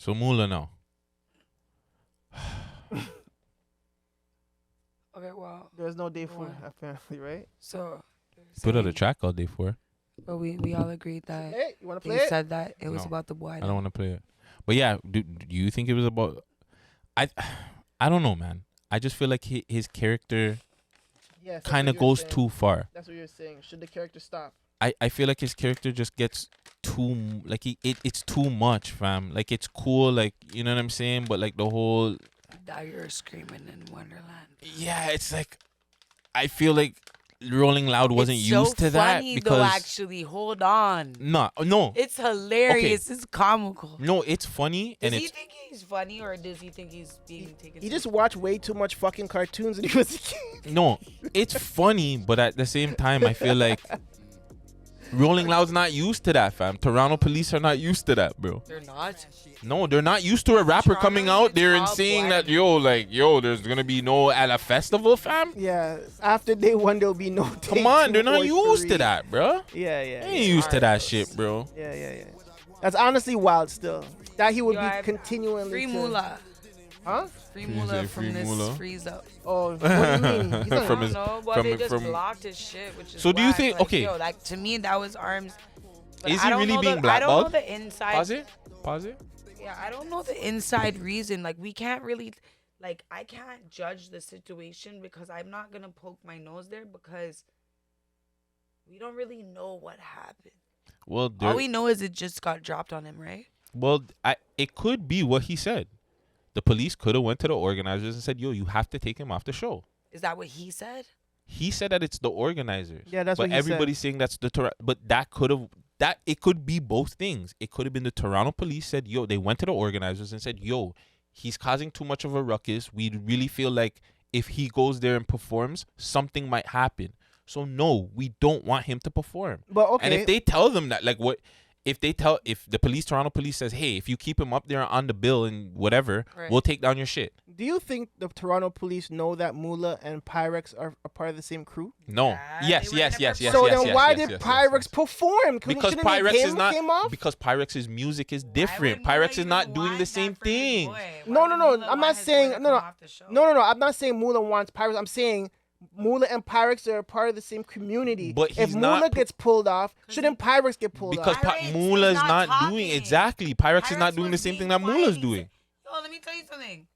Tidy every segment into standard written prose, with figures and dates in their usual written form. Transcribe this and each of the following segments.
So Moula now. Okay, well. There's no day 4 apparently, right? So. Put out a track all day 4. But we all agreed that Hey, you want to play they it? said that it was No, about the boy. I don't want to play it. But yeah, do you think it was about? I don't know, man. I just feel like his character Yes, kind of goes too far. That's what you're saying. Should the character stop? I feel like his character just gets too like it's too much, fam. Like it's cool, like you know what I'm saying, but like the whole Now you're screaming in Wonderland. yeah, it's like I feel like Rolling Loud wasn't it's used so to that funny, because though, actually, hold on. no, It's hilarious. It's comical. no, it's funny Does and he it's think he's funny or does he think he's being taken? He just watched way too much fucking cartoons when he was a kid. no, it's funny, but at the same time, I feel like Rolling Loud's not used to that, fam. Toronto police are not used to that, bro. They're not. No, they're not used to a rapper Toronto coming out there and top saying black. that, there's gonna be no at a festival, fam. Yeah, after day 1 there'll be no. Come on, they're not used to that, bro. Yeah, yeah. They ain't used to that shit, bro. Yeah. That's honestly wild still. That he would Yo, be I- continually. Free to- Moula. Huh? Free Free Moula say from free this Moula? freeze up. Oh, what do you mean? He's not- From I his- don't know, but from- they just from- blocked his shit, which is So do you whack. think- Like, okay. yo, like to me that was arms. But Is I he don't really know being I don't know blackballed? the inside. Pause it. Yeah, I don't know the inside reason. Like we can't really, like I can't judge the situation because I'm not gonna poke my nose there because we don't really know what happened. Well, All we know is it just got dropped on him, right? it could be what he said. The police could have went to the organizers and said, "Yo, you have to take him off the show." Is that what he said? He said that it's the organizers. Yeah, that's but what he everybody's saying that's the but that could have it could be both things. It could have been the Toronto police said, "Yo," they went to the organizers and said, "Yo, he's causing too much of a ruckus. We really feel like if he goes there and performs, something might happen. So no, we don't want him to perform." But okay. And if they tell them that, like what if the Toronto police says, "Hey, if you keep him up there on the bill and whatever, Right. we'll take down your shit." Do you think the Toronto police know that Moula and Pyrex are a part of the same crew? No. Yeah, Yes. they were gonna perform. So yes, then yes, why yes, did yes, Pyrex yes. perform? Because Shouldn't Pyrex him is not came off? because Pyrex's music is Why different. would Moula Pyrex is even not doing want the that same for his thing. boy? Why No, would no. Moula I'm want not his saying boy to no. come off the show? No. I'm not saying Moula wants Pyrex. I'm saying Moula and Pyrex are a part of the same community. But if he's Moula not gets pulled off, shouldn't Pyrex get pulled Because off? Pyrex Moula is is not not doing talking. exactly. Pyrex is not Pyrex doing the was same being thing that quiet. Moula's He doing. Yo, let me tell you something.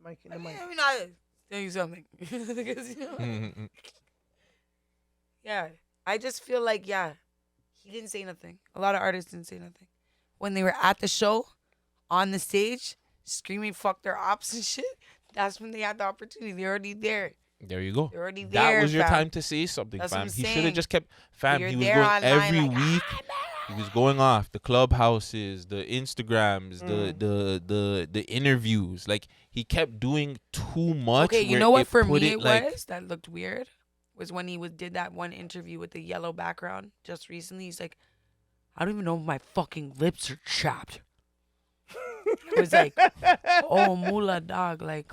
Mike, Let me not tell you something. Because, you know, Mm-hmm. yeah, I just feel like, yeah, he didn't say nothing. A lot of artists didn't say nothing. When they were at the show, on the stage, screaming fuck their ops and shit, that's when they had the opportunity. They're already there. There you go. They're already there. That was your fam. time to say something, That's fam. what I'm He should saying. have just kept, fam. You're He was there going online, every like, week. He was going off the clubhouses, the Instagrams, the interviews. Like he kept doing too much. Okay, you where know what for put me it it like, was that looked weird? Was when he did that one interview with the yellow background just recently. He's like, I don't even know if my fucking lips are chapped. It was like, oh, Moula, dog, like.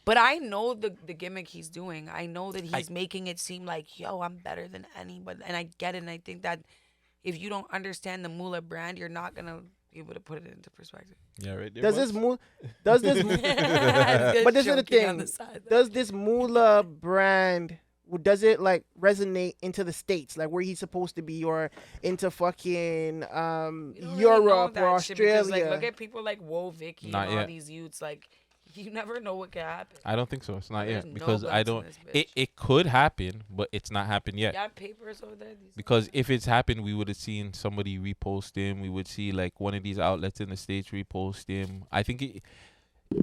But I know the gimmick he's doing. I know that he's making it seem like, yo, I'm better than anybody. And I get it. And I think that if you don't understand the Moula brand, you're not going to be able to put it into perspective. Yeah, right there. Does this but this is the thing. Does this Moula brand, does it like resonate into the States, like where he's supposed to be, or into fucking Europe or Australia? Because, like, look at people like Whoa Vicky Not and all yet. these youths. Like, you never know what could happen. I don't think so. It's not There's yet no because I guts in don't. this bitch. It could happen, but it's not happened yet. You got papers over there? Because if it's happened, we would have seen somebody repost him. We would see like one of these outlets in the States repost him. I think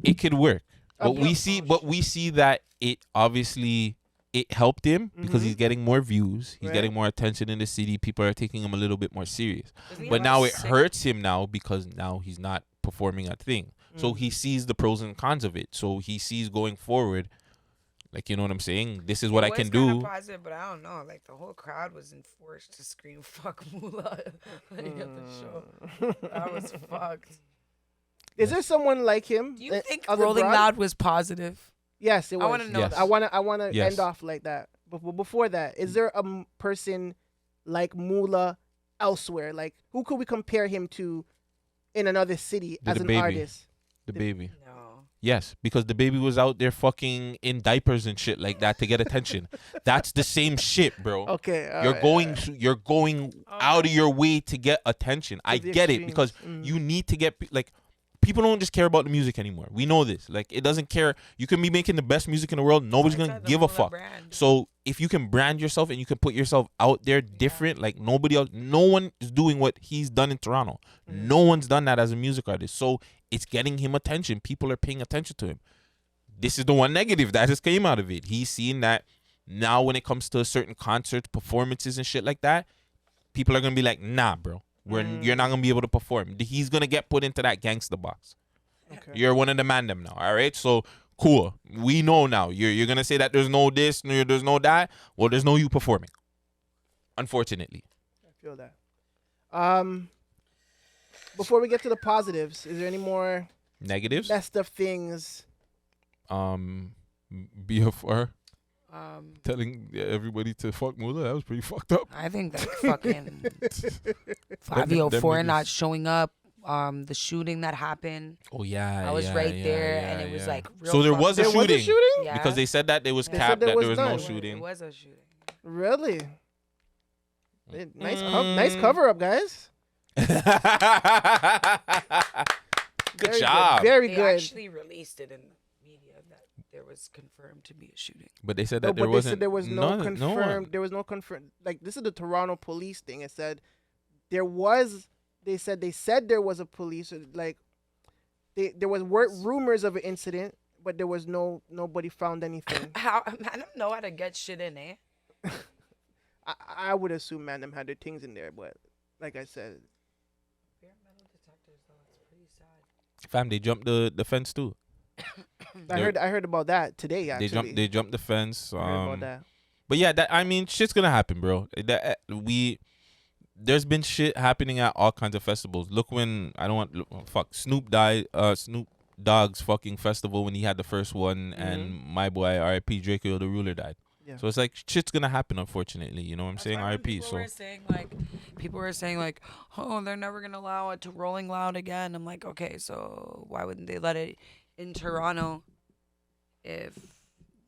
it could work. But we see that it obviously it helped him because he's getting more views. He's Right. getting more attention in the city. People are taking him a little bit more serious. Doesn't he But have now a it sick- hurts him now because now he's not performing a thing. So he sees the pros and cons of it. So he sees going forward, like, you know what I'm saying? This is what I can do. Positive, but I don't know. Like, the whole crowd was enforced to scream "fuck Moula" like, at the show. That was fucked. Is there someone like him? Do you think other Rolling broad? Loud was positive? Yes, it was. I want to know. Yes. that. I want to Yes. end off like that. But before that, is there a person like Moula elsewhere? Like, who could we compare him to in another city The as an baby. artist? The baby. No. Yes, because the baby was out there fucking in diapers and shit like that to get attention. That's the same shit, bro. Okay, You're going out of your way to get attention. I the get it extremes. because you need to get like people don't just care about the music anymore. We know this. Like it doesn't care. You can be making the best music in the world. Nobody's gonna give a fuck. Brand. So if you can brand yourself and you can put yourself out there different, like nobody else, no one is doing what he's done in Toronto. No one's done that as a music artist. So it's getting him attention. People are paying attention to him. This is the one negative that just came out of it. He's seen that now when it comes to certain concerts, performances and shit like that, people are going to be like, nah, bro. You're not going to be able to perform. He's going to get put into that gangster box. Okay. You're one of the mandem now, all right? So, cool. We know now. You're going to say that there's no this, there's no that. Well, there's no you performing, unfortunately. I feel that. Before we get to the positives, is there any more Negatives? best of things? BFR telling everybody to fuck Moula, that was pretty fucked up. I think that fucking 504 not showing up. The shooting that happened. Oh yeah, I was right there, and it was like real. So there was a There was a shooting shooting? Yeah. because they said that there was They capped said that there there was was no none. shooting. It was a shooting. Really? Nice cover up, guys. Good Very job. Good. Very They good. actually released it in media that there was confirmed to be a shooting. But they said that No, there but they wasn't. said there was no none- confirmed. There was no confirmed. Like this is the Toronto police thing. It said there was. They said there was a police like. There was rumors of an incident, but there was nobody found anything. I don't know how to get shit in, eh? I would assume Mandem had their things in there, but like I said, Bare metal detectors, though, it's pretty sad. Fam, they jumped the fence too. I heard about that today. Actually, They jumped the fence. I heard about that. But yeah, I mean, shit's gonna happen, bro. There's been shit happening at all kinds of festivals. Look when Snoop Dogg's fucking festival when he had the first one, and my boy R.I.P. Draco the Ruler died. Yeah. So it's like shit's gonna happen, unfortunately. You know what I'm saying? R.I.P. So People were saying like, oh, they're never gonna allow it to Rolling Loud again. I'm like, okay, so why wouldn't they let it in Toronto if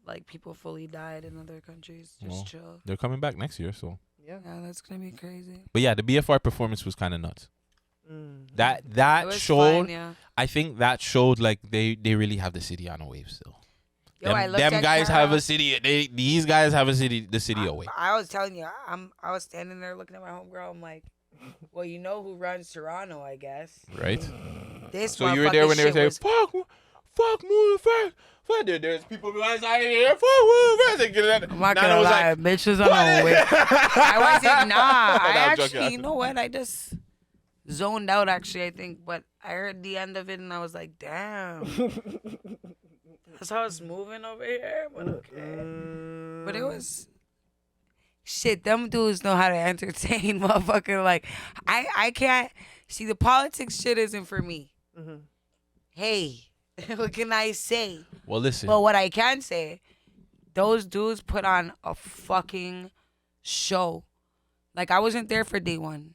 like people fully died in other countries? Just chill. they're coming back next year. So Yeah. Yeah, that's gonna be crazy. but yeah, the BFR performance was kind of nuts. It That was showed. fun, yeah. I think that showed like they really have the city on a wave still. Yo, I looked them at guys Cara. have a city. These guys have the city away. I was telling you, I was standing there looking at my homegirl. I'm like, well, you know who runs Toronto, I guess. Right? This So you were there when they were saying, was, fuck Moula first. Fuck, there's people behind here. Fuck Moula first. I'm not gonna lie, bitch was on a whip. I wasn't, I actually, you know what? I just zoned out, actually, I think. But I heard the end of it, and I was like, damn. That's how it's moving over here. But okay. But it was... Shit, them dudes know how to entertain, motherfucker. Like, I can't... See, the politics shit isn't for me. Hey, what can I say? Well, listen. But what I can say, those dudes put on a fucking show. Like, I wasn't there for day one.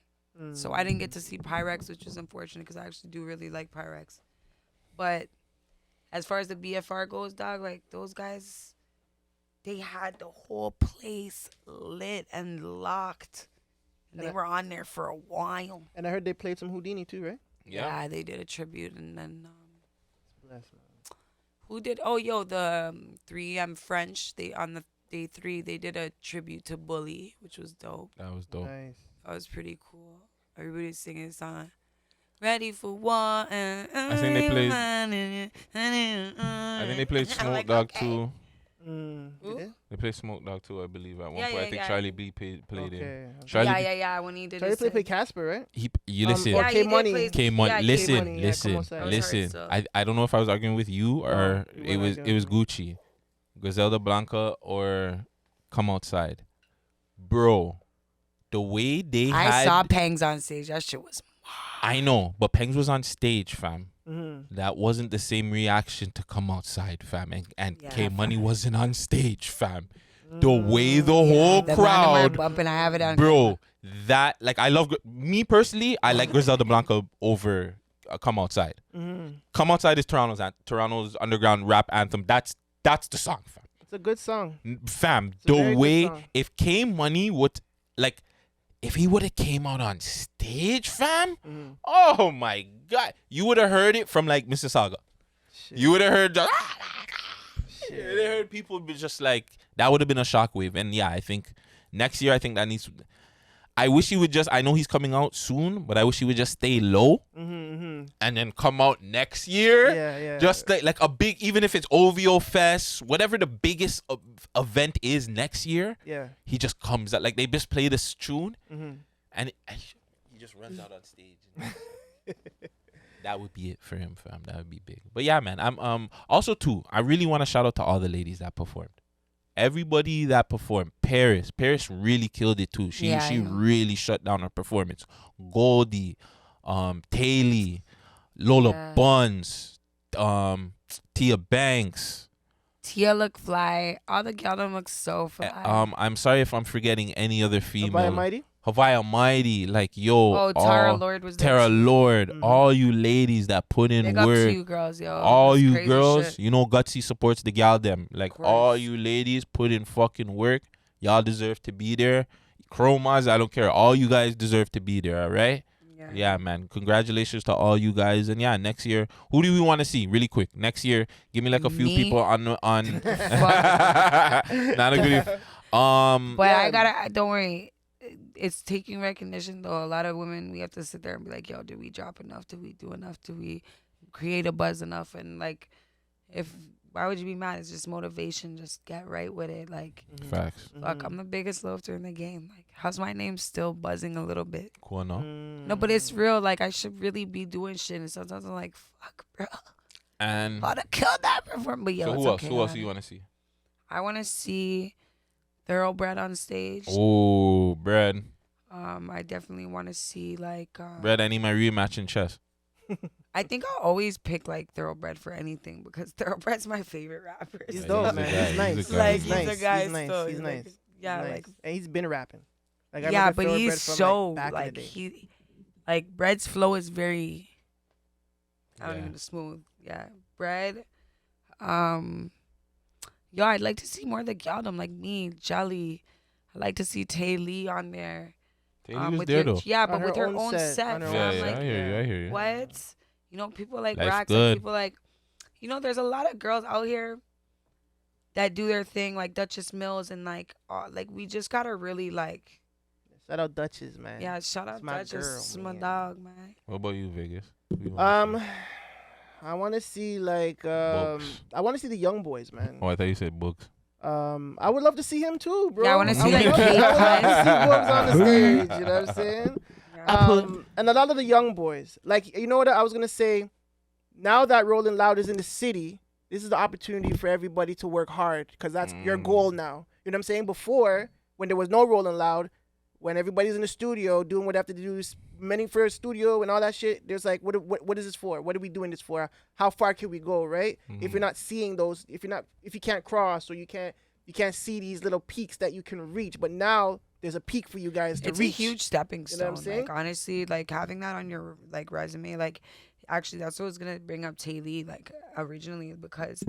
So I didn't get to see pvrx, which was unfortunate because I actually do really like pvrx. But as far as the BFR goes, dog, like, those guys, they had the whole place lit and locked. And they were on there for a while. And I heard they played some Houdini too, right? Yeah, they did a tribute. And then... Bless man. Who did? Oh, yo, the 3M French. They on the day 3, they did a tribute to Bully, which was dope. That was dope. Nice. That was pretty cool. Everybody's singing a song. Ready for war. I think they played. I think they played Smoke like, Dog okay. too. Did they? They played Smoke Dog too, I believe. At one Yeah, point, I yeah, think yeah. Charlie B played it. Okay. Charlie, Yeah. When he did Charlie his played Casper, right? you listen. Or Yeah, he K did Money. play- Came on. Yeah, Listen, K-Money, yeah, listen, come on, side. listen. So- I don't know if I was arguing with you or you it weren't was arguing. Gucci, Griselda Blanca or Come Outside, bro. The way they I had, saw Pangs on stage. That shit was... I know, but Pengs was on stage, fam. Mm-hmm. That wasn't the same reaction to Come Outside, fam, and Yeah, K Money fam. wasn't on stage, fam. The way the whole The crowd, bumping, I have it on bro. That like I love me personally. I like Griselda Blanca over Come Outside. Mm-hmm. Come Outside is Toronto's underground rap anthem. That's the song, fam. It's a good song. Fam, It's a very the good way song. if K Money would like, if he would have came out on stage, fam. Mm-hmm. Oh my God, you would have heard it from like Mississauga. Shit. You would have heard. You Shit. would have heard people be just like that. Would have been a shockwave. And yeah, I think next year, I think that needs. I wish he would just. I know he's coming out soon, but I wish he would just stay low and then come out next year. Yeah. Just like a big, even if it's OVO Fest, whatever the biggest event is next year. Yeah. He just comes out like they just play this tune and he just runs out on stage. That would be it for him, fam. That would be big. But yeah, man. I'm also too. I really want to shout out to all the ladies that performed. Everybody that performed. Paris really killed it too. She really shut down her performance. Goldie, Taylor, Lola Buns, Tia Banks. Tia look fly. All the girls look so fly. I'm sorry if I'm forgetting any other female. Hawaii Almighty, like yo. Oh, Tara Lord was there. Tara Lord, all you ladies that put in Big work. up to you girls, yo. All That's you crazy girls, shit. you know Guttzy supports the gal them. Like all you ladies put in fucking work. Y'all deserve to be there. Chromas, I don't care. All you guys deserve to be there, all right? Yeah, man. Congratulations to all you guys. And yeah, next year, who do we want to see? Really quick. Next year, give me like a few people on Nanna Goodie. But I gotta, don't worry. It's taking recognition though. A lot of women, we have to sit there and be like, yo, did we drop enough? Did we do enough? Did we create a buzz enough? And like, why would you be mad? It's just motivation. Just get right with it. Like, facts. Fuck, I'm the biggest lifter in the game. Like, how's my name still buzzing a little bit? Cool, no? No, but it's real. Like, I should really be doing shit. And sometimes I'm like, fuck, bro. And I'd have killed that performance. But yo, so it's who else? okay, Who else man. do you want to see? I want to see Thoroughbred on stage. Oh, Brad. I definitely want to see like Brad, I need my rematch in chess. I think I'll always pick like Thoroughbred for anything because Thoroughbred's my favorite rapper. He's Yeah, dope, he's a man. guy. He's nice. He's a guy. Like He's he's a nice. guy He's nice. still. He's nice. Yeah, He's nice. like And he's been rapping. Like, I yeah, remember but Thoroughbred he's from, so back in like the day. he like Bread's flow is very I don't Yeah. even know, smooth. Yeah, Bread. Yo, I'd like to see more of the Gyaldom like me, Jelly. I'd like to see Tay Lee on there. Taylor was with there her, though. yeah, On but her with her own own set, set. on her fam, own Yeah, like, I hear you. what? You know, people like Life's Rax good. and people like, you know, there's a lot of girls out here that do their thing, like Duchess Mills, and like we just gotta really like, Shout out Duchess, man. yeah, shout out That's my Duchess, girl, it's my man. dog, man. What about you, Vegas? Who you wanna see? I want to see like Books. I want to see the young boys, man. Oh, I thought you said books. I would love to see him too, bro. Yeah, I wanna see, would like, love to- Kate I would love to Hunt. see Books on the stage. You know what I'm saying? Yeah. And a lot of the young boys, like, you know what I was gonna say. Now that Rolling Loud is in the city, this is the opportunity for everybody to work hard because that's your goal now. You know what I'm saying? Before, when there was no Rolling Loud, when everybody's in the studio doing what they have to do, many for a studio and all that shit, there's like, what is this for? What are we doing this for? How far can we go, right? If you're not seeing those, if you can't cross or you can't see these little peaks that you can reach, but now there's a peak for you guys to It's reach. a huge stepping You stone. know what I'm saying? Like honestly, like having that on your like resume, like actually that's what was gonna bring up Tay Lee like originally because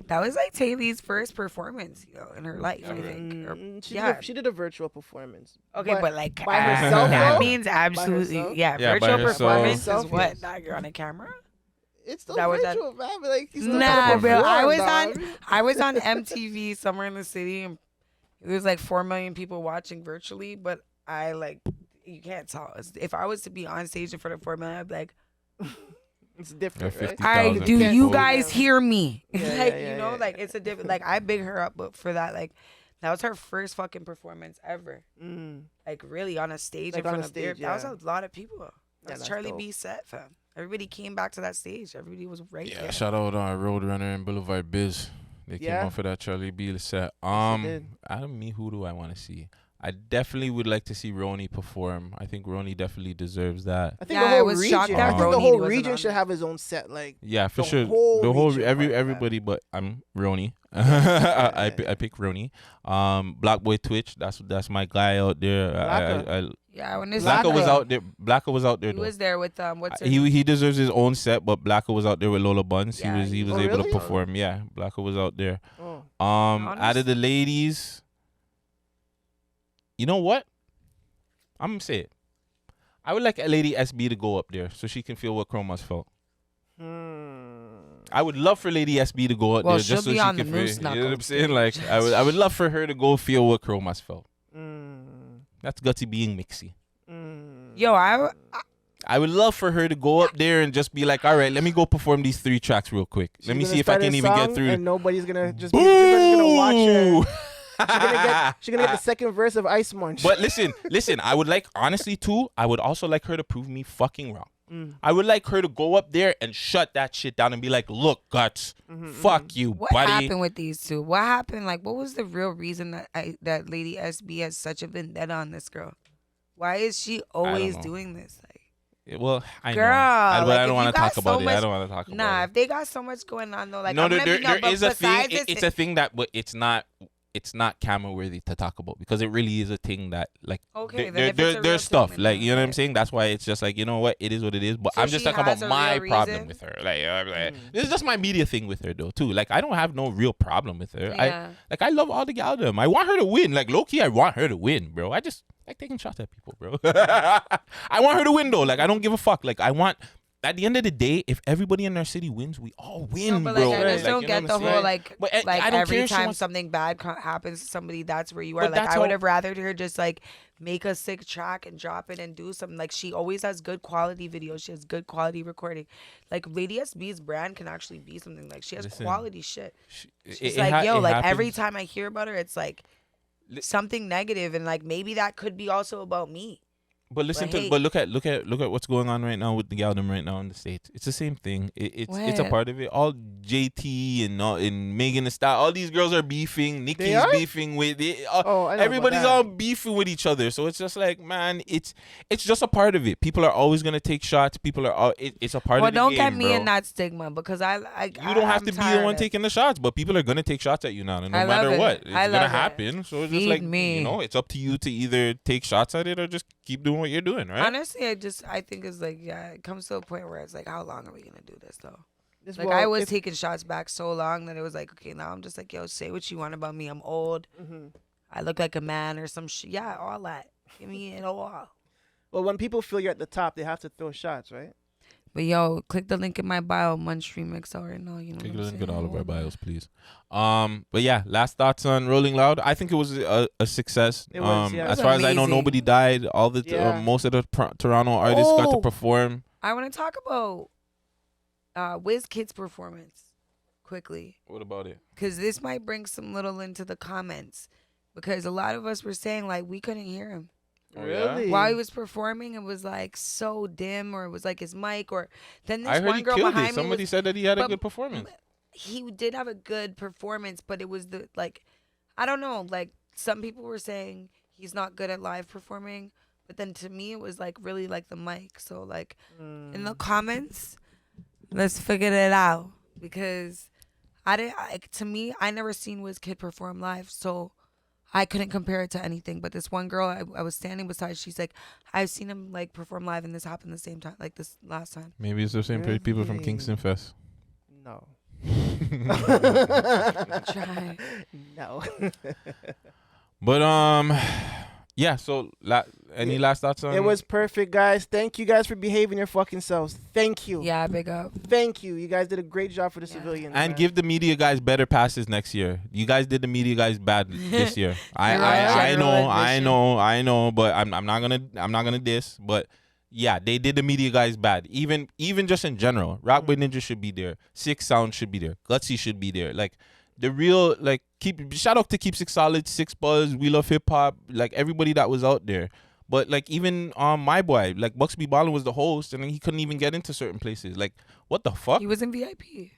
that was like Tay Lee's first performance, you know, in her life, I think. Or, She did a virtual performance. okay, but like by herself, that though? means absolutely herself? yeah. Yeah, by Virtual herself. performance By is herself, what? yes. Now you're on a camera. It's still That was that- virtual, man. But like, you still Nah, gotta bro. perform, I was on MTV somewhere in the city, and there was like 4 million people watching virtually. But I like, you can't tell. If I was to be on stage in front of 4 million, I'd be like, It's different, Yeah, right? 50. "All right, 50,000 do you people. guys hear me?" Yeah, like, yeah, you know, yeah. like it's a different. Like I big her up, but for that, like that was her first fucking performance ever. Like really on a stage Like in on front a of there. stage, That was yeah. a lot of people. That's that's Charlie dope. B set, fam. Everybody came back to that stage. Everybody was right Yeah, there. shout out Roadrunner and Boulevard Biz. They came Yeah. out for that Charlie B set. Yes, they did. Out of me, who do I want to see? I definitely would like to see Roney perform. I think Roney definitely deserves that. I think Yeah, the I whole was region. shocked I that think the Roney whole wasn't region on should there. have his own set. Like Yeah, for the sure. whole The whole region part of that. everybody, but I'm Roney. I pick Roney. Black Boy Twitch. That's my guy out there. Yeah, when this Blacka was out there. Blacka was out there. He though. was there with what's her He deserves his own set, but Blacka was out there with Lola Buns. Yeah, he was Oh, able really? to perform. Yeah, Blacka was out there. Oh. Out of the ladies, you know what? I'm gonna say it. I would like a lady SB to go up there so she can feel what Chroma's felt. I would love for Lady SB to go up there just so she can feel. You know what I'm saying? Like I would love for her to go feel what Chroma's felt. That's gutsy being mixy. Yo, I would love for her to go up there and just be like, all right, let me go perform these 3 tracks real quick. Let me see if I can even get through. And nobody's gonna just be gonna watch her. She's gonna get the second verse of Ice Munch. But listen, I would like, honestly too, I would also like her to prove me fucking wrong. I would like her to go up there and shut that shit down and be like, look, Guts, fuck you, what buddy. happened with these two? What happened? Like, what was the real reason that Lady SB has such a vendetta on this girl? Why is she always doing this? Like, well, I girl, know. like, I don't want to talk about it. I don't want to talk about it. Nah, if they got so much going on though, like, no, I'm there is a thing. this, It's a thing that, but it's not camera worthy to talk about because it really is a thing that, like, okay, there's stuff, like, you know what I'm saying? That's why it's just like, you know what, it is what it is. But So I'm just she talking about has a my real problem reason? with her. Like, this is just my media thing with her though too. Like, I don't have no real problem with her. Yeah. I love all the galdom. I want her to win. Like, low key, I want her to win, bro. I just like taking shots at people, bro. I want her to win though. Like, I don't give a fuck. Like, I want. At the end of the day, if everybody in our city wins, we all win, No, but bro. like, I just Like, don't you know get what the I'm whole saying? like, But like I don't every care if she time wants- something bad happens to somebody, that's where you are. But Like, that's I would how- have rather her just like make a sick track and drop it and do something. Like, she always has good quality videos. She has good quality recording. Like, Lady SB's brand can actually be something. Like, she has Listen, quality shit. She's She's like, yo, like every time I hear about her, it's like something negative, and like maybe that could be also about me. But listen But hey. but look at what's going on right now with the galdom right now in the States. It's the same thing. It's a What? part of it. All JT and Megan Thee Stallion, all these girls are beefing. Nikki's are? beefing with it. I know about Everybody's that. all beefing with each other. So it's just like, man, it's just a part of it. People are always gonna take shots. People are all. It's a part Well, of the don't game, get me bro. in that stigma because I You don't have I'm to be the tired one of- taking the shots, but people are gonna take shots at you now, and no I love matter it. what, it's I gonna love it. happen. So it's just Feed like, me. you know, it's up to you to either take shots at it or just keep doing what you're doing, right? Honestly, I think it's like, yeah, it comes to a point where it's like, how long are we gonna do this though? This- Like, well, I was if- taking shots back so long that it was like, okay, now I'm just like, yo, say what you want about me. I'm old. I look like a man or some shit. Yeah, all that. Give me it all. Well, when people feel you're at the top, they have to throw shots, right? But yo, click the link in my bio, Munch Remix already know, you know Take what a I'm look at saying? all of our bios, please. But yeah, last thoughts on Rolling Loud. I think it was a success. It was, yeah. It As was far as I know, amazing. nobody died. All the Yeah. most of the Toronto artists got to Oh. perform. I want to talk about WizKid's performance quickly. What about it? Because this might bring some little into the comments. Because a lot of us were saying, like, we couldn't hear him. Oh, yeah? Really? While he was performing, it was, like, so dim, or it was, like, his mic, or then this I heard one he girl killed behind it. me Somebody was, said that he had a but- good performance. he did have a good performance, but it was the, like, I don't know, like, some people were saying he's not good at live performing, but then to me, it was, like, really, like, the mic. So, like, in the comments, let's figure it out, because to me, I never seen WizKid perform live, so I couldn't compare it to anything. But this one girl I was standing beside, she's like, I've seen him like perform live, and this happened the same time, like this last time. Maybe it's the same people from Really? Kingston Fest. No. Try. No. But yeah. So any last thoughts on It was perfect, guys. Thank you guys for behaving your fucking selves. Thank you. Yeah, big up. Thank you. You guys did a great job for the Yeah. civilians. And man. give the media guys better passes next year. You guys did the media guys bad this year. I know, but I'm not gonna diss. But yeah, they did the media guys bad. Even just in general, Rock Boy Ninja should be there. Six Sound should be there. Gutsy should be there. Like the real shout out to Keep Six Solid, Six Buzz, We Love Hip Hop, like everybody that was out there. But like even my boy, like Buxby Ballin was the host, and he couldn't even get into certain places. Like what the fuck? He was in VIP.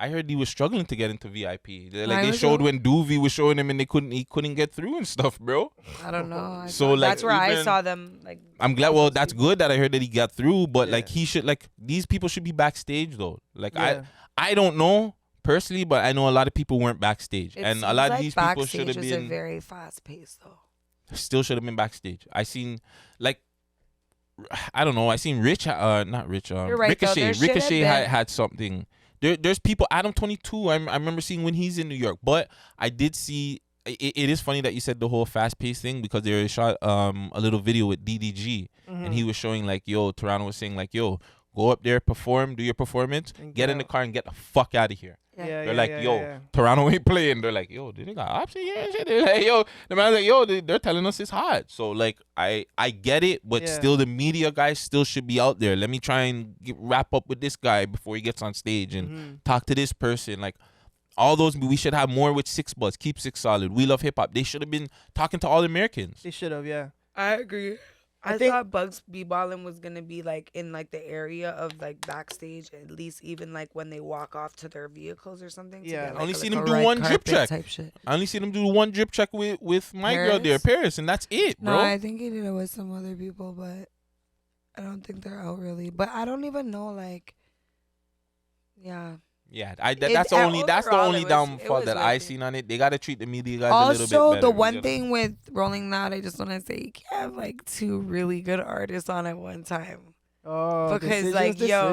I heard he was struggling to get into VIP. Like I they was showed a- when Duvy was showing him and he couldn't get through and stuff, bro. I don't know. So, like, that's where I even- saw them. Like, I'm glad. Well, that's good that I heard that he got through, but Yeah. like he should like these people should be backstage though. Like Yeah. I don't know personally, but I know a lot of people weren't backstage, it and a seems lot of like these people backstage should have is a been very fast pace though. still should have been backstage. I seen like. I don't know. I seen not Rich. You're right, though. Ricochet. There should have Ricochet been- had something. There's people. Adam 22. I remember seeing when he's in New York, but I did see. It is funny that you said the whole fast paced thing because they shot a little video with DDG and he was showing like, yo, Toronto was saying like, yo, go up there, perform, do your performance, And get get in the out. car and get the fuck out of here. Yeah. They're like, yo, Toronto ain't playing. They're like, yo, they got option here and shit. They're like, yo, the man's like, yo, they're telling us it's hot. So like, I get it, but Yeah. still the media guys still should be out there. Let me try and wrap up with this guy before he gets on stage and talk to this person. Like all those, we should have more with Six Buzz, Keep Six Solid, We Love Hip Hop. They should have been talking to all Americans. They should have, yeah. I agree. I think- thought Bugs B Ballin was gonna be like in like the area of like backstage, at least even like when they walk off to their vehicles or something. to Yeah. get, I only like, seen a him do red one drip carpet check. type shit. I only seen him do one drip check with my girl there, Paris? Paris, and that's it, bro. No, I think he did it with some other people, but I don't think they're out really. But I don't even know, like, yeah. Yeah, that's the only overall, it was- downfall it was that I worth it. seen on it. They gotta treat the media guys a little bit Also, better. the you one know? thing with Rolling Loud, I just want to say you can't have like two really good artists on at one time. Oh, Because, decisions, like, yo.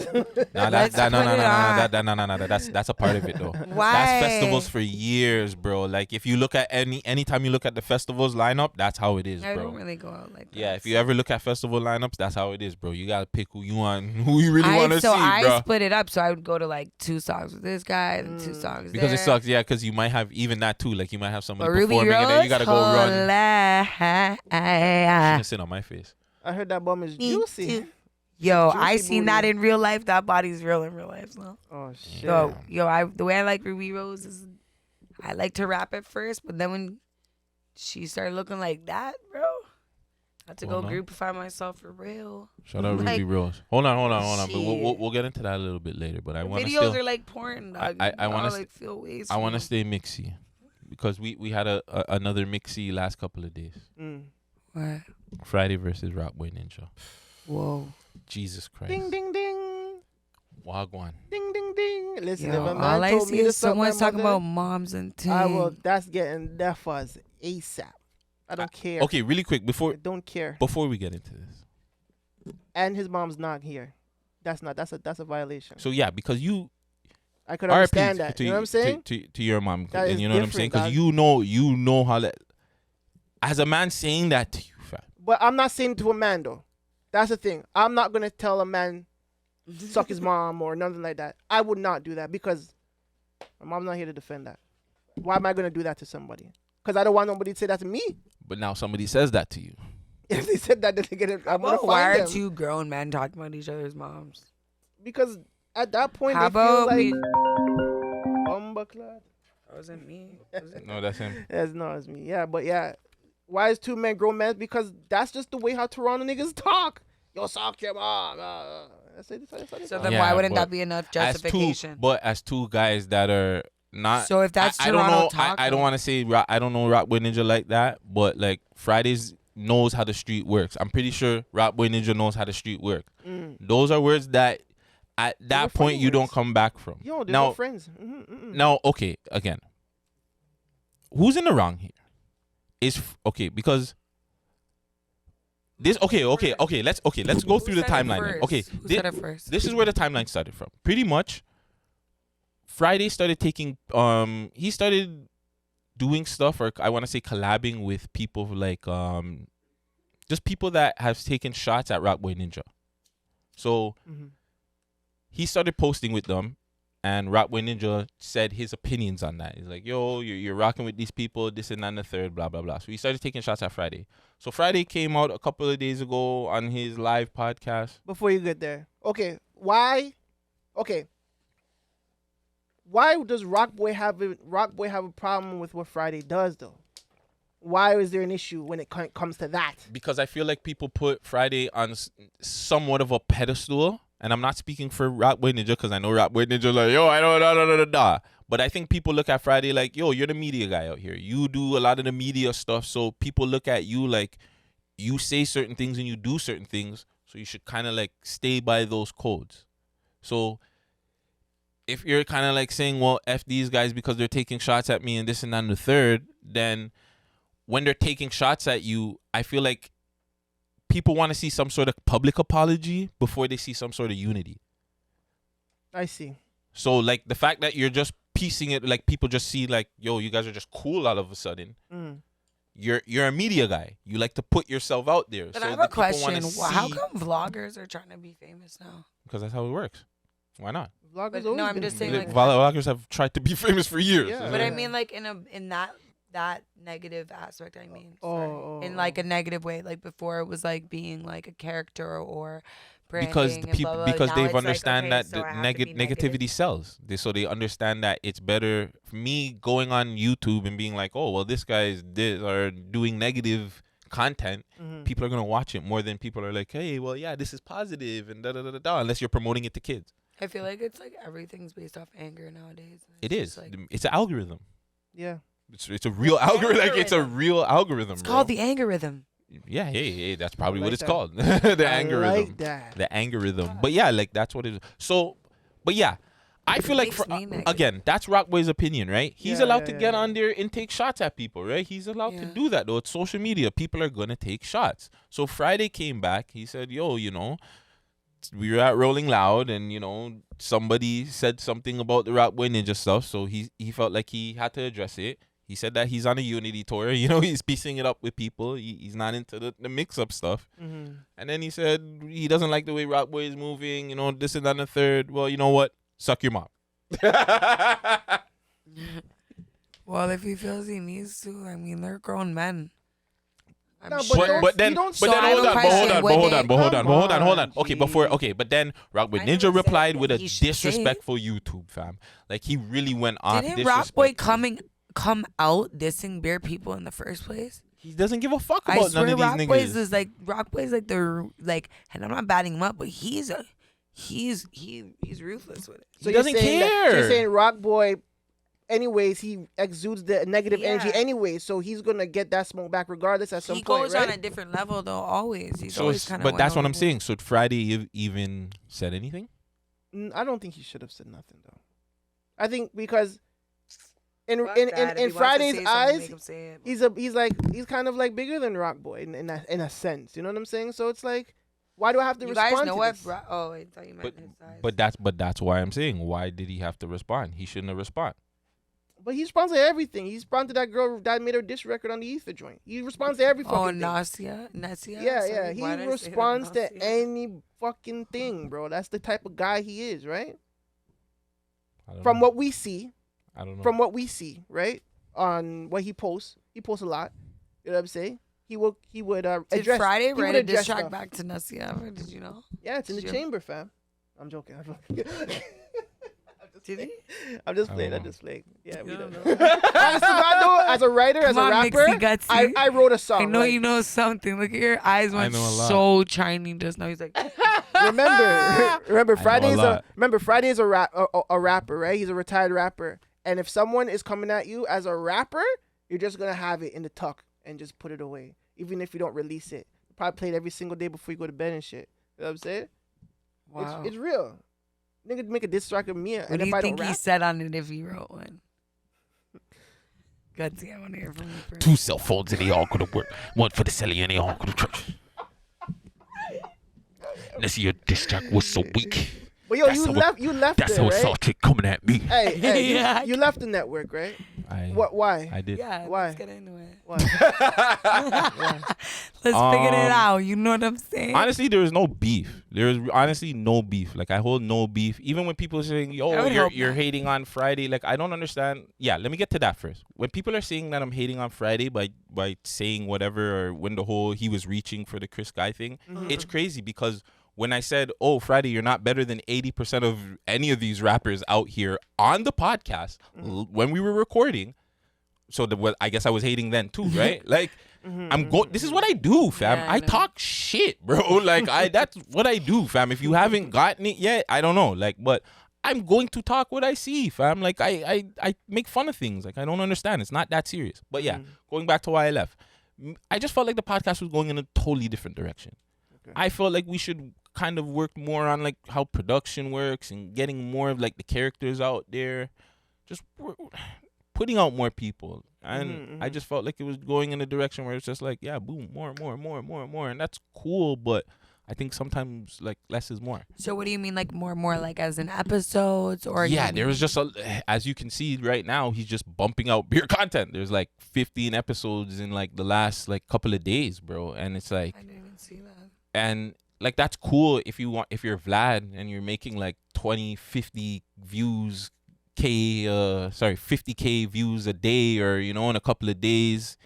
decisions. Nah, Let's put it on. That's a part of it though. Why? That's festivals for years, bro. Like if you look at anytime you look at the festivals lineup, that's how it is, I bro. don't really go out like that. Yeah, if you ever look at festival lineups, that's how it is, bro. You gotta pick who you want, who you really want to see, I bro. split it up, so I would go to like 2 songs with this guy and 2 songs Because it there. sucks, yeah. Because you might have even that too. Like you might have somebody But Ruby performing, and then you Rose, gotta go run. holla. She sit on my face. I heard that bum is Me juicy. too. Yo, I Juicy seen booty. that in real life. That body's real in real life, so. Oh shit. The way I like Ruby Rose is I liked her rap at first, but then when she started looking like that, bro, I had to Well, go no. groupify myself for real. Shout out Like, Ruby Rose. Hold on. But shit. we'll get into that a little bit later. But I want to Videos still. are like porn, dog. I wanna Y'all, s- like feel waste. I want to stay mixy because we had another mixy last couple of days. What? Friday versus Rockboy Ninja. Whoa. Jesus Christ. Ding ding ding. Wagwan. Ding ding ding. Listen, Yo, if a man all I told see me to is suck my someone's talking mother, about moms and things. I will. That's getting that fuzz ASAP. I don't care. Okay, really quick I before don't care. we get into this. And his mom's not here. That's a violation. So yeah, because you I could RIP understand that. to You know what I'm saying? to your mom, That and is you know what I'm saying, different, because dog. you know how that. As a man saying that to you, fam. But I'm not saying to a man though. That's the thing. I'm not gonna tell a man suck his mom or nothing like that. I would not do that because my mom's not here to defend that. Why am I gonna do that to somebody? Because I don't want nobody to say that to me. But now somebody says that to you. If they said that, then they get it. I'm gonna Well, why find are them. 2 grown men talking about each other's moms? Because at that point How they feel about like we? bumbleclad. That wasn't me. Was it? No, that's him. That's not as me. Yeah, but yeah. Why is 2 men grown men? Because that's just the way how Toronto niggas talk. Yo, suck your mom. That's it. So then Yeah, why wouldn't but that be enough justification? As two guys that are not. So if that's I don't Toronto know. talking, I don't want to say I don't know Rockboy Ninja like that, but like Fridays knows how the street works. I'm pretty sure Rockboy Ninja knows how the street work. Those are words that at that were point funny you don't words. come back from. Yo, they're now, no friends. now, okay, again, who's in the wrong here? Okay because. Let's go through the timeline. Okay, Who said it first? this is where the timeline started from. Pretty much, Friday started taking. He started doing stuff, or I want to say collabing with people like just people that have taken shots at Rockboy Ninja. So he started posting with them, and Rockboy Ninja said his opinions on that. He's like, "Yo, you're rocking with these people, this and that and the third, blah blah blah." So he started taking shots at Friday. So Friday came out a couple of days ago on his live podcast. Before you get there, okay, why? Okay, why does Rockboy have a problem with what Friday does though? Why is there an issue when it comes to that? Because I feel like people put Friday on somewhat of a pedestal and I'm not speaking for Rap Boy Ninja because I know Rap Boy Ninja like, yo, I don't. But I think people look at Friday like, yo, you're the media guy out here. You do a lot of the media stuff, so people look at you like you say certain things and you do certain things, so you should kind of like stay by those codes. So if you're kind of like saying, well, F these guys because they're taking shots at me and this and that and the third, then when they're taking shots at you, I feel like people want to see some sort of public apology before they see some sort of unity. I see. So like the fact that you're just piecing it, like people just see like, yo, you guys are just cool all of a sudden. You're a media guy. You like to put yourself out there. But so I have a question. How see, come vloggers are trying to be famous now? because that's how it works. Why not? Vloggers No, I'm just saying, like, Vloggers have tried to be famous for years. Yeah. But I mean, like in that negative aspect. I mean, in like a negative way. Like before, it was like being like a character or branding because and blah, blah, blah. because Now they've it's like, understand okay, that so the I have to be negativity negative. sells. So they understand that it's better for me going on YouTube and being like, oh well, this guy's doing negative content. People are gonna watch it more than people are like, hey, well, yeah, this is positive and da da da da. Unless you're promoting it to kids. I feel like it's like everything's based off anger nowadays. It is. Like, It's an algorithm. Yeah. It's a real algorithm. Like it's a real algorithm. it's bro. called the algorithm. Yeah, hey, that's probably I what like it's that. called. The I algorithm. like that. The algorithm. But yeah, like that's what it is. So, but yeah, I feel like makes me negative. again, that's Rockboy's opinion, right? He's Yeah, allowed yeah, to yeah, get yeah. on there and take shots at people, right? He's allowed to Yeah. do that though. It's social media. People are gonna take shots. So Friday came back. He said, "Yo, we were at Rolling Loud, and somebody said something about the Rockboy Ninja stuff. So he felt like he had to address it. He said that he's on a unity tour. He's piecing it up with people. He's not into the mix-up stuff. And then he said he doesn't like the way Rockboy is moving, this and that and the third. Well, you know what? Suck your mom. Well, if he feels he needs to, I mean, they're grown men. I'm No, sure. but Then don't hold I have a question. on. Okay, before, but then Rockboy I never Ninja said replied that with a he should say it. disrespectful YouTube, fam. Like he really went off. Didn't disrespectful. Rockboy come out dissing bare people in the first place? He doesn't give a fuck I about swear, none of these Rockboy's niggas. is like and I'm not batting him up, but he's ruthless with it. So He doesn't you're saying care. So you're saying Rock Boy, anyways, he exudes the negative energy Yeah. anyway, so he's gonna get that smoke back regardless at some He point, goes right? on a different level though. Always, he's So always it's- kind of. but that's what I'm saying. So Friday even said anything? I don't think he should have said nothing though. I think because in Friday's eyes, he's kind of like bigger than Rock Boy in a sense. You know what I'm saying? So it's like, why do I have to You respond guys know to what? this? I thought you meant his size. But that's why I'm saying, why did he have to respond? He shouldn't have responded. But he responds to everything. He responds to that girl that made her diss record on the Ether joint. He responds to every fucking thing. Nasia. Yeah, Sorry, yeah. why He did I say that? responds to Nasia? any fucking thing, bro. That's the type of guy he is, right? I don't From know. what we see, I don't know. from what we see, right? On what he posts a lot. You know what I'm saying? He would Did address. Friday he would write a address diss track stuff. back to Nasia? Did you know? Yeah, it's in the Sure. chamber, fam. I'm joking. Did he? I'm just I playing. don't I'm know. just playing. Yeah, we You don't don't know. Honestly, God, though, as a writer, as Come a on, rapper, Mixy Gutsy. I wrote a song. I know like, you know something. Look at your eyes went know a lot. so shiny just now. He's like, Remember, I know a lot. Friday's a rapper, right? He's a retired rapper. And if someone is coming at you as a rapper, you're just gonna have it in the tuck and just put it away, even if you don't release it. Probably play it every single day before you go to bed and shit. You know what I'm saying? wow. It's real. Nigga make a diss track of me, What and do if you I think don't he rap, said on it if he wrote one? Gutsy, I want to hear from you first. 2 cell phones and they all go to work. 1 for the celly and they all go to church. This your diss track was so weak. but yo, that's you left That's there, how right? salted coming at me. Hey, Yeah. you left the network, right? I Why? did. Yeah, Why? let's get into it. Why? Let's figure it Um, out. You know what I'm saying? Honestly, there is no beef. There is honestly no beef. Like I hold no beef. Even when people are saying, I "Yo, would you're hope not. hating on Friday," like I don't understand. Yeah, let me get to that first. When people are saying that I'm hating on Friday by saying whatever, or when the whole he was reaching for the Chris Guy thing, it's crazy because when I said, "Oh, Friday, you're not better than 80% of any of these rappers out here on the podcast," when we were recording. So I guess I was hating then too, right? Like This is what I do, fam. Yeah, I know. talk shit, bro. Like that's what I do, fam. If you haven't gotten it yet, I don't know. Like, but I'm going to talk what I see, fam. Like I make fun of things. Like I don't understand. It's not that serious. But yeah, going back to why I left, I just felt like the podcast was going in a totally different direction. Okay. I felt like we should kind of work more on like how production works and getting more of like the characters out there, just putting out more people. And I just felt like it was going in a direction where it's just like, yeah, boom, more, and that's cool. But I think sometimes like less is more. So what do you mean like more like as in episodes or? Yeah, there was just as you can see right now, he's just bumping out beer content. There's like 15 episodes in like the last like couple of days, bro. And it's like, I didn't even see that. And like that's cool if you're Vlad and you're making like 50 views 50K views a day, or you know, in a couple of days.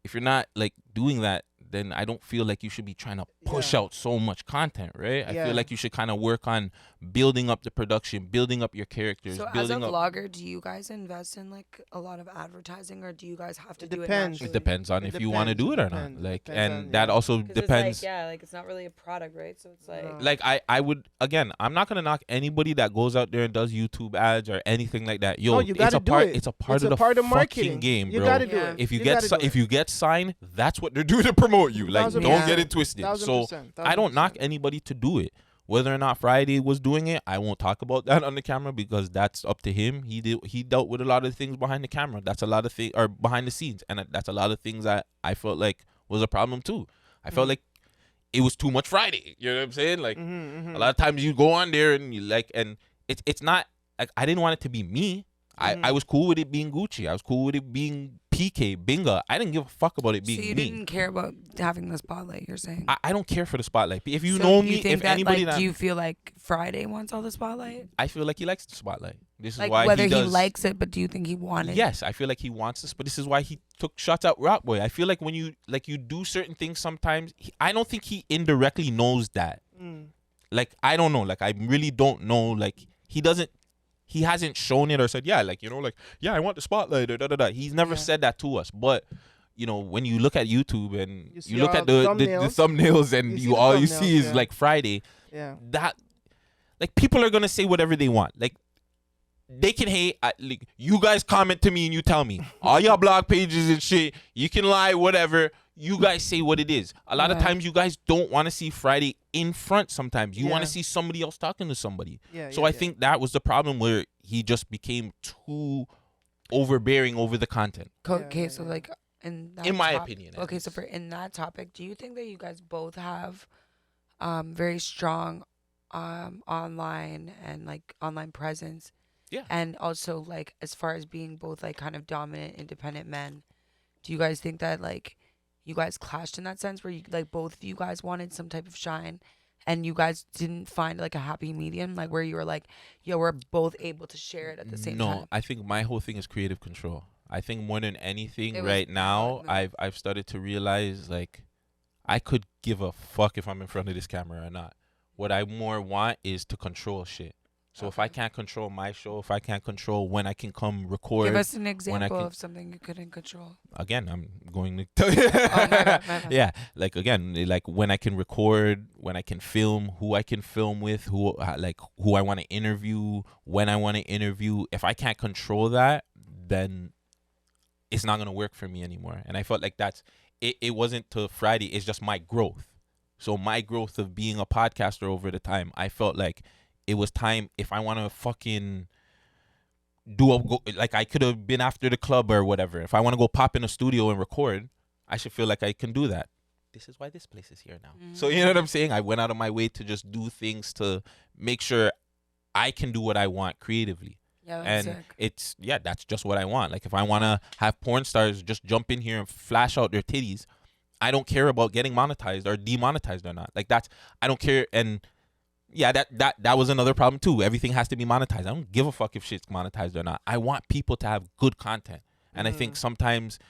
If you're not like doing that, then I don't feel like you should be trying to push out so much content, right? I feel like you should kind of work on building up the production, building up your characters. So as a vlogger, do you guys invest in like a lot of advertising, or do you guys have to do it naturally? It depends on if you want to do it or not. Like, and that also depends. It's like, it's not really a product, right? So it's like. Like I would, again, I'm not gonna knock anybody that goes out there and does YouTube ads or anything like that. Yo, you gotta do it. It's a part of the fucking game, bro. You gotta do it. If you get signed, that's what they're doing to promote you. Like, don't get it twisted. 1000%, So 1000%. I don't knock anybody to do it. Whether or not Friday was doing it, I won't talk about that on the camera because that's up to him. He dealt with a lot of things behind the camera. That's a lot of things, or behind the scenes, and that's a lot of things that I felt like was a problem too. I felt like it was too much Friday. You know what I'm saying? Like a lot of times you go on there and you like, and it's not like I didn't want it to be me. I was cool with it being Gucci. I was cool with it being PK, Binga. I didn't give a fuck about it being me. So you didn't care about having the spotlight, you're saying? I don't care for the spotlight. If you know me, if anybody do you feel like Friday wants all the spotlight? I feel like he likes the spotlight. This is like why whether he does. He likes it, but do you think he wanted? Yes, I feel like he wants this, but this is why he took shots at Rock Boy. I feel like when you do certain things sometimes, I don't think he indirectly knows that. Like I don't know. Like I really don't know. Like he hasn't shown it or said, yeah, like, you know, like, yeah, I want the spotlight or da-da-da. He's never said that to us. But, you know, when you look at YouTube and you look at the thumbnails and all you see is like Friday, that, like, people are going to say whatever they want. Like, they can hate. Like, you guys comment to me and you tell me. All your blog pages and shit, you can lie, whatever. You guys say what it is. A lot of times you guys don't want to see Friday in front sometimes. You want to see somebody else talking to somebody. So I think that was the problem where he just became too overbearing over the content. Okay, so like in my opinion. Okay, so in that topic, do you think that you guys both have very strong online and like online presence? Yeah. And also like as far as being both like kind of dominant, independent men, do you guys think that like you guys clashed in that sense where you like both of you guys wanted some type of shine and you guys didn't find like a happy medium, like where you were like, yo, we're both able to share it at the same time? No, I think my whole thing is creative control. I think more than anything right now, I've started to realize like I could give a fuck if I'm in front of this camera or not. What I more want is to control shit. So if I can't control my show, if I can't control when I can come record. Give us an example of something you couldn't control. Again, I'm going to tell you. My bad. Yeah, like again, like when I can record, when I can film, who I can film with, who I want to interview, when I want to interview. If I can't control that, then it's not going to work for me anymore. And I felt like it wasn't to Friday, it's just my growth. So my growth of being a podcaster over the time, I felt like it was time. If I want to fucking like I could have been after the club or whatever. If I want to go pop in a studio and record, I should feel like I can do that. This is why this place is here now. So you know what I'm saying? I went out of my way to just do things to make sure I can do what I want creatively. Yeah, that's sick. It's that's just what I want. Like if I want to have porn stars just jump in here and flash out their titties, I don't care about getting monetized or demonetized or not. Like I don't care. And yeah, that was another problem too. Everything has to be monetized. I don't give a fuck if shit's monetized or not. I want people to have good content. And I think sometimes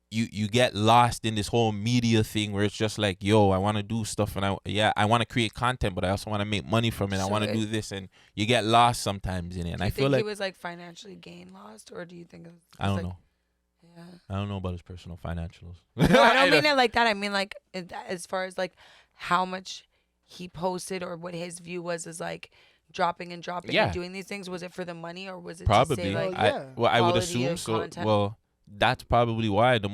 you get lost in this whole media thing where it's just like, yo, I want to do stuff and I want to create content, but I also want to make money from it. I want to do this, and you get lost sometimes in it. And I feel like he was like financially gain lost, or do you think I don't know. Yeah. I don't know about his personal financials. No, I don't mean it like that. I mean like as far as like how much he posted or what his view was is like dropping and doing these things. Was it for the money or was it Probably. to say like I would quality assume of so. content? Well, that's probably why the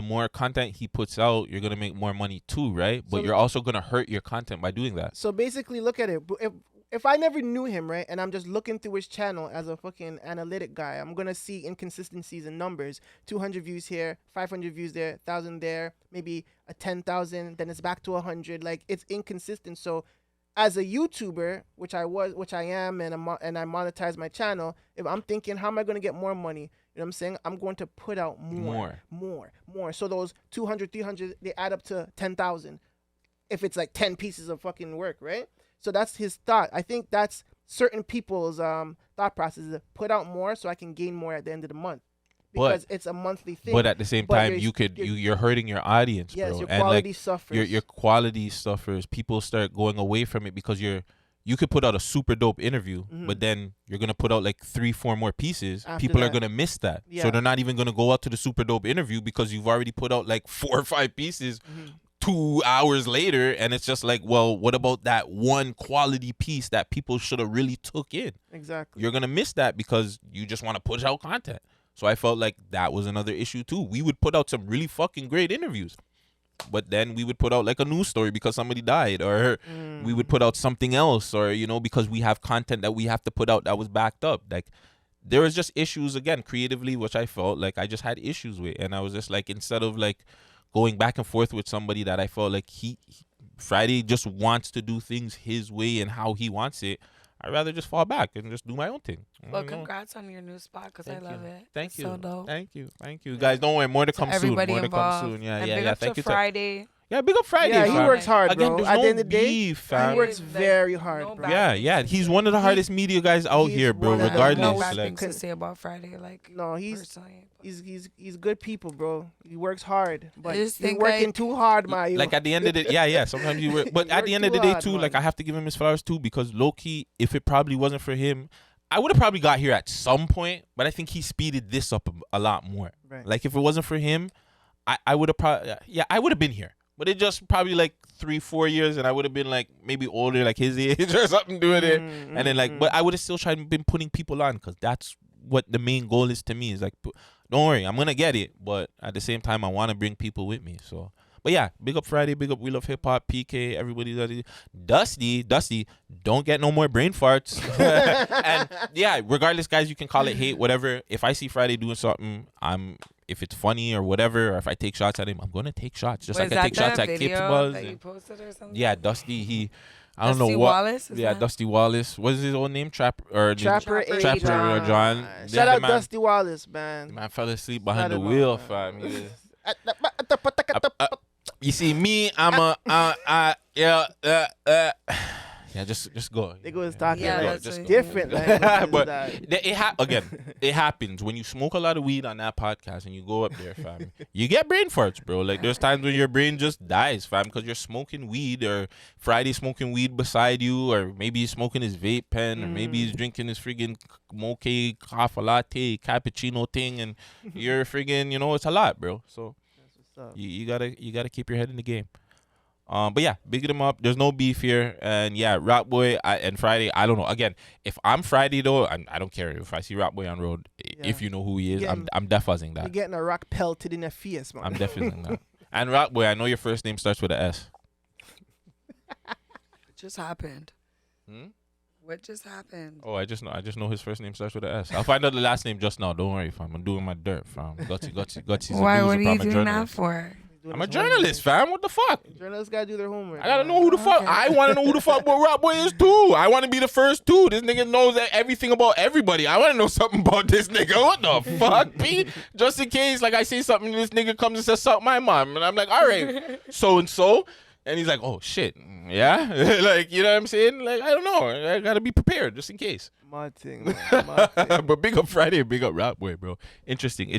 more content he puts out, you're gonna make more money too, right? But So- you're also gonna hurt your content by doing that. So basically, look at it. If I never knew him, right, and I'm just looking through his channel as a fucking analytic guy, I'm gonna see inconsistencies in numbers. 200 views here, 500 views there, 1,000 there, maybe a 10,000, then it's back to 100. Like it's inconsistent. So, as a YouTuber, which I am, and I monetize my channel, if I'm thinking, how am I gonna get more money? You know what I'm saying? I'm going to put out more. So those 200, 300, they add up to 10,000. If it's like 10 pieces of fucking work, right? So that's his thought. I think that's certain people's thought process is to put out more so I can gain more at the end of the month. Because it's a monthly thing. But at the same time, you're hurting your audience, yes, bro. your And quality like suffers. your quality suffers. People start going away from it because you could put out a super dope interview, but then you're gonna put out like 3-4 more pieces. After People are that. gonna miss that, Yeah. so they're not even gonna go out to the super dope interview because you've already put out like 4 or 5 pieces 2 hours later, and it's just like, well, what about that one quality piece that people should have really took in? Exactly. You're gonna miss that because you just want to push out content. So I felt like that was another issue too. We would put out some really fucking great interviews, but then we would put out like a news story because somebody died, or we would put out something else, or because we have content that we have to put out that was backed up. Like there was just issues again creatively, which I felt like I just had issues with, and I was just like, instead of like going back and forth with somebody that I felt like Friday just wants to do things his way and how he wants it, I'd rather just fall back and just do my own thing. Well, congrats on your new spot because I love it. Thank you. So dope. Thank you. Guys, don't worry. More to come soon. Everybody More involved. to come soon. Yeah, and yeah, big yeah. up Thank to you. Friday. Yeah, big up Friday. Yeah, he fam. works hard, Again, bro. there's At no the end of the day, beef, fam. he works very hard, No bro. bad Yeah. things He's to one of the say. hardest media guys out he's here, bro. one of the Regardless, No bad like, things to say about Friday, like No, personally. he's good people, bro. He works hard, but I just he's think, working like- too hard, Mayu. like at the end of the yeah. Sometimes you work, but He at the works end of too the day hard, too, like man. I have to give him his flowers too, because low key, if it probably wasn't for him, I would have probably got here at some point. But I think he speeded this up a lot more. Right. Like if it wasn't for him, I would have probably I would have been here. But it just probably like 3-4 years, and I would have been like maybe older, like his age or something, doing it. And then like, but I would have still tried been putting people on, because that's what the main goal is to me. Is like, don't worry, I'm gonna get it, but at the same time, I want to bring people with me. So, but yeah, big up Friday, big up We Love Hip Hop, PK, everybody. Dusty, don't get no more brain farts. And yeah, regardless, guys, you can call it hate, whatever. If I see Friday doing something, if it's funny or whatever, or if I take shots at him, I'm gonna take shots, just like I take shots at Kip Buzz. That you posted or something? Yeah, Dusty. I don't Dusty know what. Wallace, is Yeah, that? Dusty Wallace. What is his old name? Trapper or Trapper Trapper John. Shout Yeah, out man, Dusty Wallace, the man. man fell asleep behind Shout the him wheel, out, fam. man. He is- You see me, I'm yeah, just go. They go talking Yeah, like that's just what- different languages. But that. again, it happens when you smoke a lot of weed on that podcast and you go up there, fam. You get brain farts, bro. Like there's times when your brain just dies, fam, because you're smoking weed, or Friday smoking weed beside you, or maybe he's smoking his vape pen, or maybe he's drinking his friggin' mocha, coffee latte, cappuccino thing, and you're friggin', it's a lot, bro. So up. you gotta keep your head in the game. But yeah, big them up. There's no beef here, and yeah, Rock Boy and Friday. I don't know. Again, if I'm Friday though, I don't care if I see Rock Boy on road. If you know who he is, I'm defuzzing You're that. getting a rock pelted in the face, man. I'm defuzzing that. And Rock Boy, I know your first name starts with a S. What just happened? Hmm? What just happened? Oh, I just know his first name starts with a S. I'll find out the last name just now. Don't worry, fam. I'm doing my dirt, fam. Gutsy. Why? What are you doing that for? Doing I'm a his journalist, homework. fam. What the fuck? Journalists gotta do their homework. I gotta man. know who the fuck. Okay. I want to know who the fuck what Rock Boy is too. I want to be the first too. This nigga knows everything about everybody. I want to know something about this nigga. What the fuck, P? Just in case, like I say something, this nigga comes and says, "Suck my mom," and I'm like, "All right, so and so," and he's like, "Oh shit, yeah," like you know what I'm saying? Like I don't know. I gotta be prepared just in case. My thing, man. My thing. But big up Friday, big up Rock Boy, bro. Interesting.